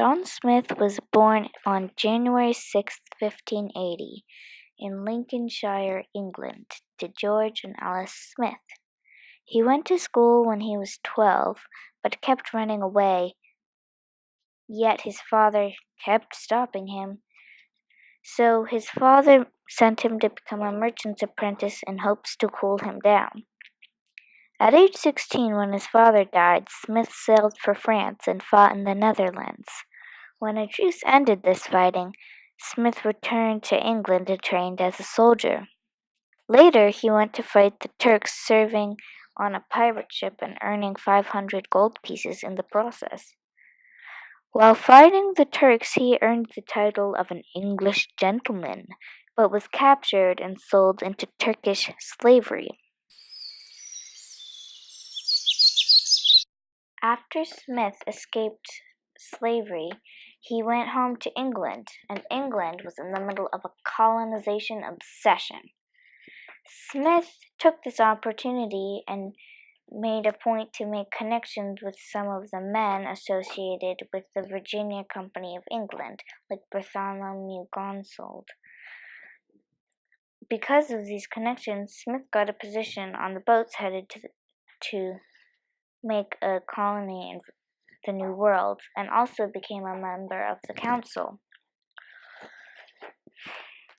John Smith was born on January 6, 1580, in Lincolnshire, England, to George and Alice Smith. He went to school when he was 12, but kept running away, yet his father kept stopping him. So his father sent him to become a merchant's apprentice in hopes to cool him down. At age 16, when his father died, Smith sailed for France and fought in the Netherlands. When a truce ended this fighting, Smith returned to England and trained as a soldier. Later, he went to fight the Turks, serving on a pirate ship and earning 500 gold pieces in the process. While fighting the Turks, he earned the title of an English gentleman, but was captured and sold into Turkish slavery. After Smith escaped slavery, he went home to England, and England was in the middle of a colonization obsession. Smith took this opportunity and made a point to make connections with some of the men associated with the Virginia Company of England, like Bartholomew Gonsold. Because of these connections, Smith got a position on the boats headed to make a colony in the New World, and also became a member of the council.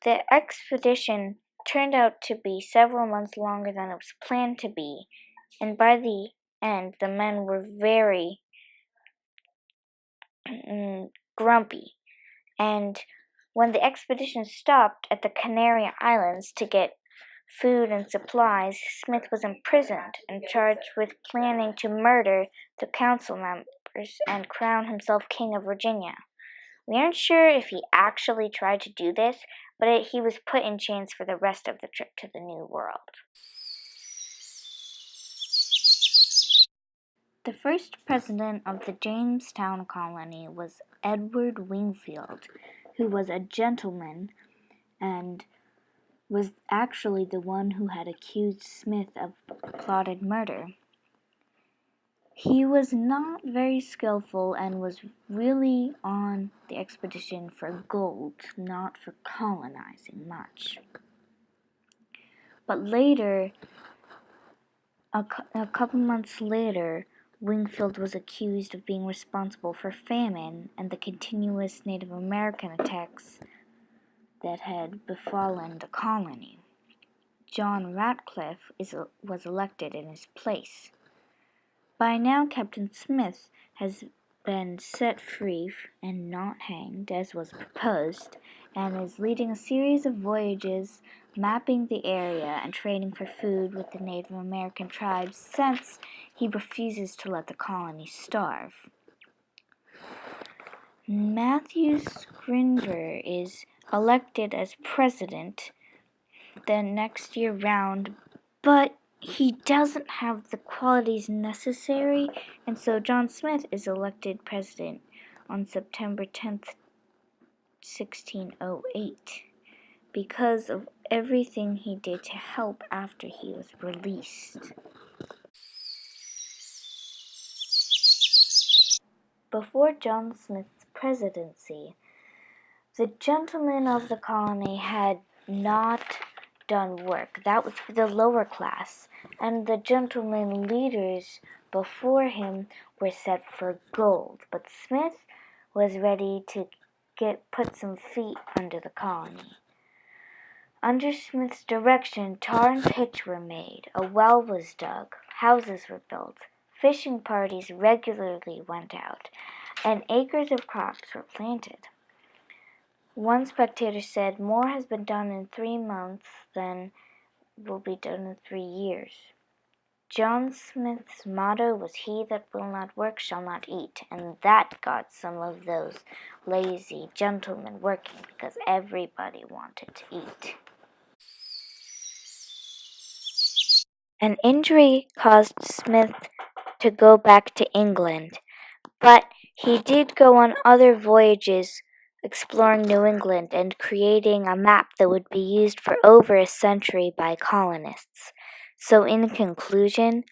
The expedition turned out to be several months longer than it was planned to be, and by the end the men were very grumpy. And when the expedition stopped at the Canary Islands to get food and supplies, Smith was imprisoned and charged with planning to murder the council members and crown himself King of Virginia. We aren't sure if he actually tried to do this, but he was put in chains for the rest of the trip to the New World. The first president of the Jamestown colony was Edward Wingfield, who was a gentleman and was actually the one who had accused Smith of plotted murder. He was not very skillful and was really on the expedition for gold, not for colonizing much. But later, a couple months later, Wingfield was accused of being responsible for famine and the continuous Native American attacks that had befallen the colony. John Ratcliffe was elected in his place. By now, Captain Smith has been set free and not hanged, as was proposed, and is leading a series of voyages, mapping the area and trading for food with the Native American tribes, since he refuses to let the colony starve. Matthew Scrivener is elected as president the next year round, but he doesn't have the qualities necessary, and so John Smith is elected president on September 10th, 1608, because of everything he did to help after he was released. Before John Smith's presidency, the gentlemen of the colony had not done work. That was for the lower class, and the gentlemen leaders before him were set for gold. But Smith was ready to put some feet under the colony. Under Smith's direction, tar and pitch were made, a well was dug, houses were built, fishing parties regularly went out, and acres of crops were planted. One spectator said, "More has been done in 3 months than will be done in 3 years." John Smith's motto was, "He that will not work shall not eat," and that got some of those lazy gentlemen working because everybody wanted to eat. An injury caused Smith to go back to England, but he did go on other voyages exploring New England and creating a map that would be used for over a century by colonists. So in conclusion,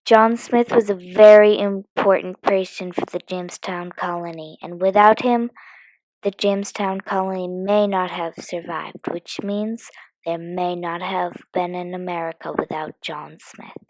John Smith was a very important person for the Jamestown colony, and without him, the Jamestown colony may not have survived, which means there may not have been an America without John Smith.